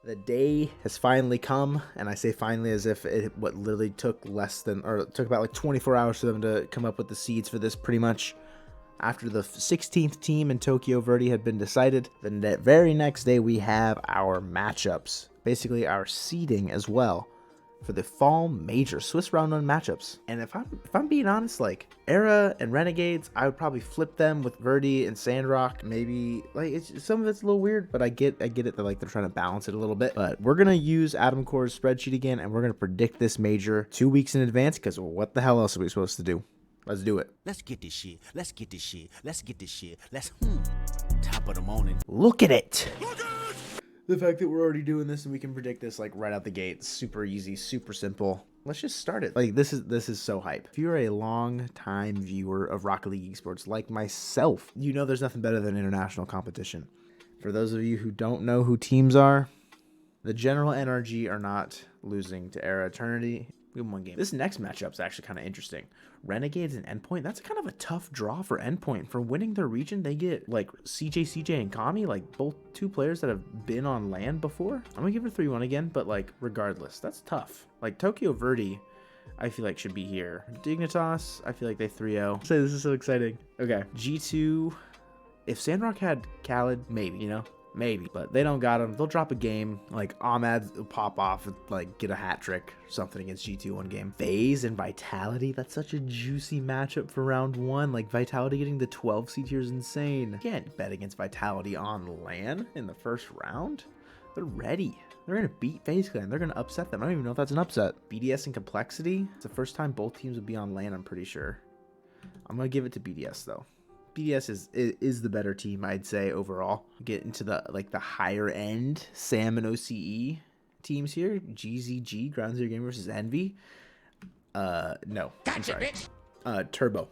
The day has finally come, and I say finally as if what literally took took about like 24 hours for them to come up with the seeds for this pretty much. After the 16th team in Tokyo Verde had been decided, the very next day we have our matchups, basically our seeding as well, for the fall major Swiss round 1 matchups. And if I'm being honest, like Era and Renegades, I would probably flip them with Verde and Sandrock. Maybe like some of it's a little weird, but I get it that like they're trying to balance it a little bit. But we're gonna use AtomcoreRL's spreadsheet again, and we're gonna predict this major 2 weeks in advance, because what the hell else are we supposed to do? Let's do it. Let's get this shit. Let's get this shit. Let's get this shit. Top of the morning. Look at it. The fact that we're already doing this and we can predict this like right out the gate, super easy, super simple. Let's just start it. Like this is so hype. If you're a long time viewer of Rocket League esports like myself, you know there's nothing better than international competition. For those of you who don't know who teams are, the General NRG are not losing to Era Eternity. We won one game. This next matchup is actually kind of interesting. Renegades and Endpoint. That's kind of a tough draw for Endpoint. For winning their region, they get like CJ and Kami, like both two players that have been on LAN before. I'm gonna give it 3-1 again, but like regardless, that's tough. Like Tokyo Verde, I feel like should be here. Dignitas, I feel like they 3-0. So this is so exciting. Okay, G2. If Sandrock had Khaled, maybe, you know. Maybe, but they don't got him. They'll drop a game. Like Ahmed will pop off and like get a hat trick or something against G2 one game. FaZe and Vitality. That's such a juicy matchup for round 1. Like Vitality getting the 12 seed here is insane. You can't bet against Vitality on LAN in the first round. They're ready. They're gonna beat FaZe Clan. They're gonna upset them. I don't even know if that's an upset. BDS and Complexity. It's the first time both teams would be on LAN, I'm pretty sure. I'm gonna give it to BDS though. BDS is the better team, I'd say, overall. Get into the the higher end Sam and OCE teams here. GZG, Ground Zero Game versus Envy. No, I'm sorry. Turbo.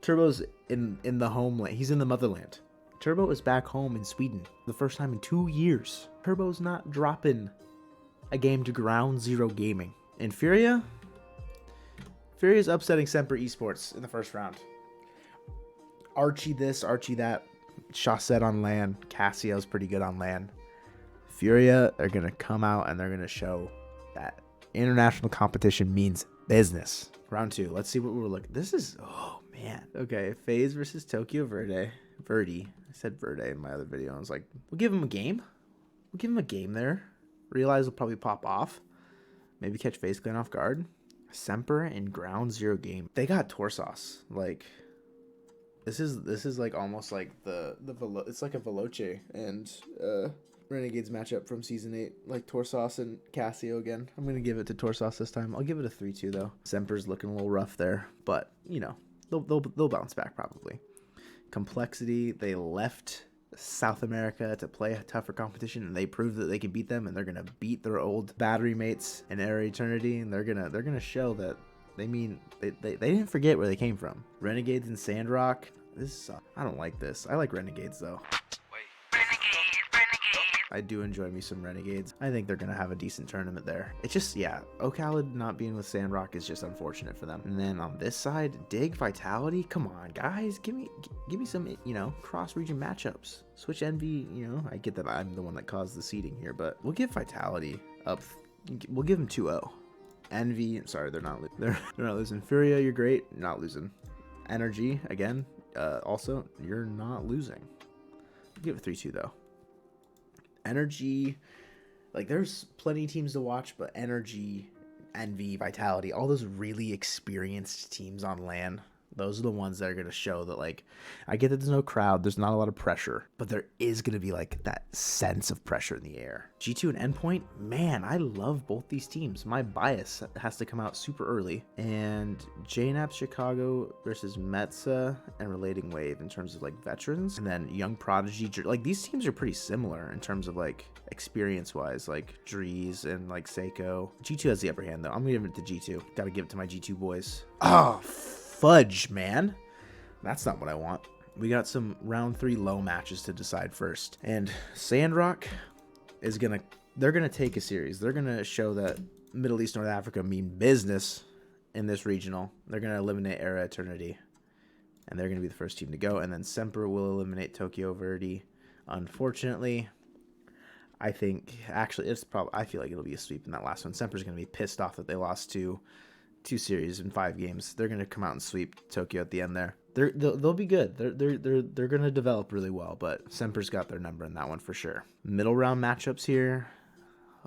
Turbo's in the homeland. He's in the motherland. Turbo is back home in Sweden. The first time in 2 years. Turbo's not dropping a game to Ground Zero Gaming. And Furia's upsetting Semper Esports in the first round. Archie this, Archie that. Chaussette on LAN. Cassio's pretty good on LAN. Furia, they're going to come out and they're going to show that international competition means business. Round 2. Let's see what we're looking. This is, oh man. Okay, FaZe versus Tokyo Verde. I said Verde in my other video. I was like, we'll give him a game. We'll give him a game there. Realize he'll probably pop off. Maybe catch FaZe Clan off guard. Semper and Ground Zero Game. They got Torsos. Like... This is like almost like it's like a Veloce and Renegades matchup from season 8, like Torsos and Cassio again. I'm gonna give it to Torsos this time. I'll give it a 3-2 though. Semper's looking a little rough there, but you know they'll bounce back probably. Complexity, they left South America to play a tougher competition, and they proved that they could beat them, and they're gonna beat their old battery mates in Era Eternity, and they're gonna show that. They didn't forget where they came from. Renegades and Sandrock. I don't like this. I like Renegades though. I do enjoy me some Renegades. I think they're gonna have a decent tournament there. It's just, yeah, Ocalid not being with Sandrock is just unfortunate for them. And then on this side, Dig, Vitality. Come on, guys, give me some, you know, cross-region matchups. Switch Envy. You know, I get that I'm the one that caused the seeding here, but we'll give Vitality up. We'll give them 2-0. Envy, sorry, they're not losing. Furia, you're great, not losing. Energy, again, also, you're not losing. I'll give it 3-2 though. Energy, like there's plenty of teams to watch, but Energy, Envy, Vitality, all those really experienced teams on LAN, those are the ones that are going to show that, like, I get that there's no crowd, there's not a lot of pressure, but there is going to be like that sense of pressure in the air. G2 and Endpoint, man, I love both these teams. My bias has to come out super early. And JNAP Chicago versus Metza and Relating Wave in terms of like veterans. And then Young Prodigy, like these teams are pretty similar in terms of like experience wise, like Drees and like Seiko. G2 has the upper hand though. I'm gonna give it to G2. Gotta give it to my G2 boys. Oh, fudge, man. That's not what I want. We got some round 3 low matches to decide first. And Sandrock is they're gonna take a series. They're gonna show that Middle East, North Africa mean business in this regional. They're gonna eliminate Era Eternity. And they're gonna be the first team to go. And then Semper will eliminate Tokyo Verde. Unfortunately, I think actually it's probably, I feel like it'll be a sweep in that last one. Semper's going to be pissed off that they lost two series in 5 games. They're going to come out and sweep Tokyo at the end there. They'll be good. They're going to develop really well, but Semper's got their number in that one for sure. Middle round matchups here.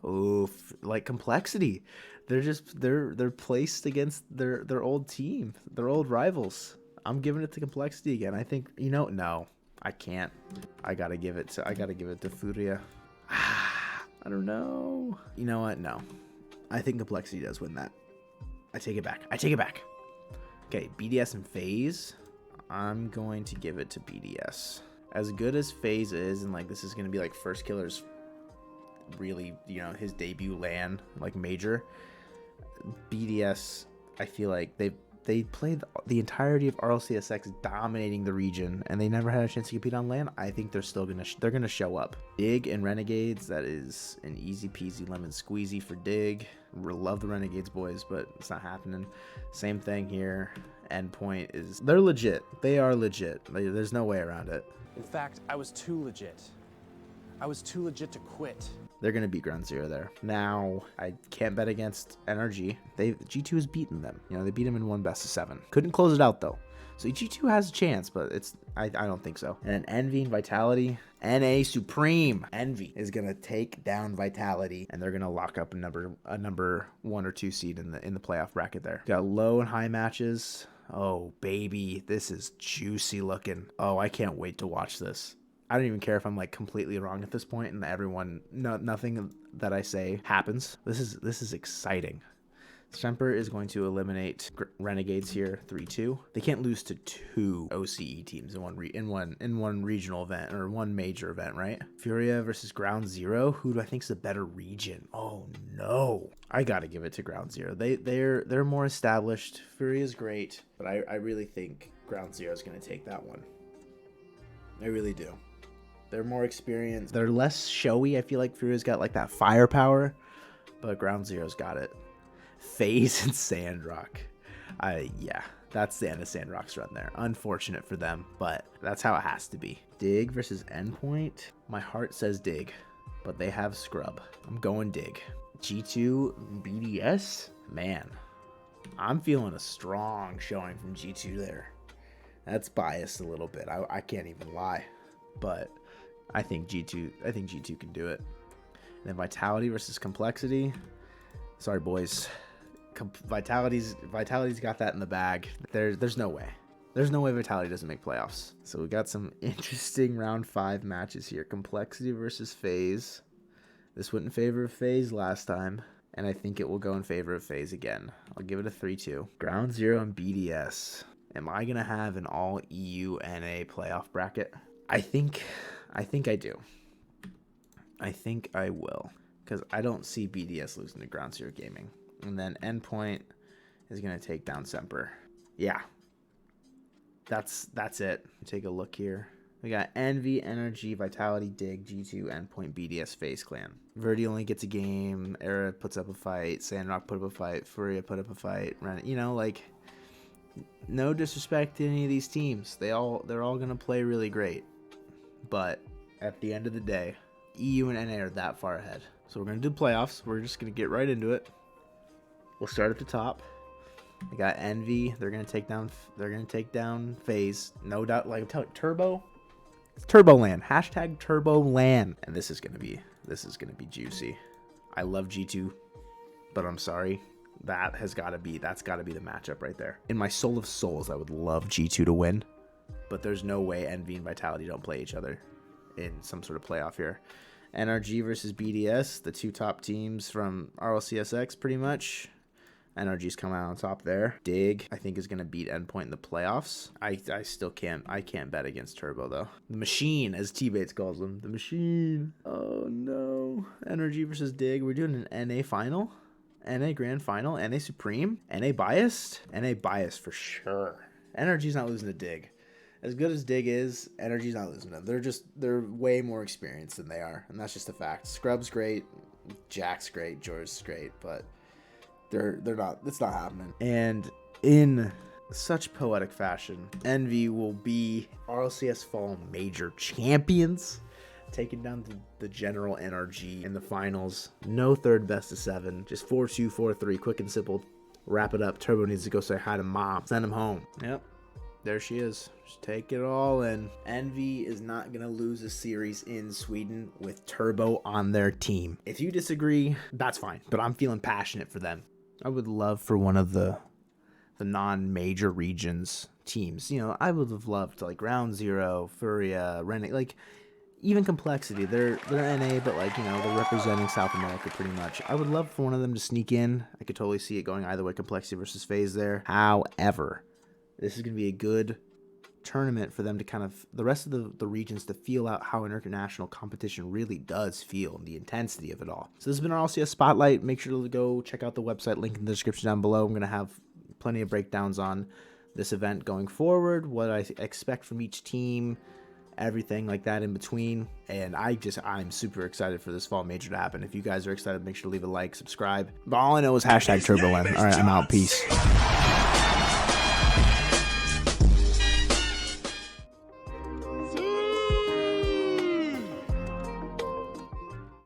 Oh, like complexity. They're placed against their old team, their old rivals. I'm giving it to complexity again. I think, no, I can't. I gotta give it to Furia. I don't know. You know what? No. I think complexity does win that. I take it back. Okay, BDS and FaZe. I'm going to give it to BDS. As good as FaZe is, and like this is going to be like First Killer's really, his debut LAN, like major. BDS, I feel like they played the entirety of RLCSX dominating the region, and they never had a chance to compete on LAN. I think they're still gonna show up. Dig and Renegades, that is an easy peasy lemon squeezy for Dig. Love the Renegades boys, but it's not happening. Same thing here. Endpoint they're legit. They are legit. There's no way around it. In fact, I was too legit. I was too legit to quit. They're going to beat Ground Zero there. Now, I can't bet against NRG. G2 has beaten them. They beat them in one best of 7. Couldn't close it out, though. So G2 has a chance, but I don't think so. And then Envy and Vitality. NA Supreme. Envy is going to take down Vitality, and they're going to lock up a number 1 or 2 seed in the playoff bracket there. Got low and high matches. Oh, baby. This is juicy looking. Oh, I can't wait to watch this. I don't even care if I'm like completely wrong at this point and nothing that I say happens. This is exciting. Semper is going to eliminate Renegades here 3-2. They can't lose to 2 OCE teams in one regional event or one major event, right? Furia versus Ground Zero. Who do I think is the better region? Oh no. I got to give it to Ground Zero. They're more established. Furia is great, but I really think Ground Zero is going to take that one. I really do. They're more experienced. They're less showy. I feel like Furia's got like that firepower, but Ground Zero's got it. FaZe and Sandrock. Yeah, that's the end of Sandrock's run there. Unfortunate for them, but that's how it has to be. Dig versus Endpoint. My heart says Dig, but they have Scrub. I'm going Dig. G2 BDS. Man, I'm feeling a strong showing from G2 there. That's biased a little bit. I can't even lie, but I think G2 can do it. And then Vitality versus Complexity. Sorry, boys. Vitality's got that in the bag. There's no way. There's no way Vitality doesn't make playoffs. So we got some interesting round 5 matches here. Complexity versus FaZe. This went in favor of FaZe last time, and I think it will go in favor of FaZe again. I'll give it a 3-2. Ground Zero and BDS. Am I gonna have an all EU NA playoff bracket? I think I do. I think I will, because I don't see BDS losing to Ground Zero Gaming. And then Endpoint is gonna take down Semper. Yeah, that's it. Take a look here. We got Envy, Energy, Vitality, Dig, G2, Endpoint, BDS, FaZe Clan. Verdi only gets a game. Era puts up a fight. Sandrock put up a fight. Furia put up a fight. No disrespect to any of these teams. They're all gonna play really great. But at the end of the day, EU and NA are that far ahead. So we're gonna do playoffs. We're just gonna get right into it. We'll start at the top. We got Envy. They're gonna take down FaZe. No doubt. Like Turbo. It's Turboland. Hashtag Turboland. And this is gonna be juicy. I love G2, but I'm sorry. That's gotta be the matchup right there. In my soul of souls, I would love G2 to win, but there's no way Envy and Vitality don't play each other in some sort of playoff here. NRG versus BDS, the 2 top teams from RLCSX pretty much. NRG's coming out on top there. Dig, I think, is going to beat Endpoint in the playoffs. I still can't bet against Turbo, though. The Machine, as T-Bates calls them. The Machine. Oh, no. NRG versus Dig. We're doing an NA final. NA Grand Final. NA Supreme. NA Biased. NA Biased for sure. NRG's not losing to Dig. As good as Dig is, Energy's not losing to them. They're way more experienced than they are, and that's just a fact. Scrub's great. Jack's great. George's great, but they're not. It's not happening. And in such poetic fashion, Envy will be RLCS Fall Major champions. taking down the general NRG in the finals. No third best of 7, just 4-2, 4-3, quick and simple. Wrap it up. Turbo needs to go say hi to mom. Send him home. Yep. There she is. Just take it all in. Envy is not going to lose a series in Sweden with Turbo on their team. If you disagree, that's fine. But I'm feeling passionate for them. I would love for one of the non-major regions teams. You know, I would have loved like Ground Zero, Furia, Renegade, like even Complexity. They're NA, but like, you know, they're representing South America pretty much. I would love for one of them to sneak in. I could totally see it going either way, Complexity versus FaZe there. However, this is going to be a good tournament for them to kind of, the rest of the regions to feel out how international competition really does feel and the intensity of it all. So this has been our LCS Spotlight. Make sure to go check out the website, link in the description down below. I'm going to have plenty of breakdowns on this event going forward, what I expect from each team, everything like that in between. And I'm super excited for this fall major to happen. If you guys are excited, make sure to leave a like, subscribe. But all I know is #TurboLAN. All right, I'm out. Peace.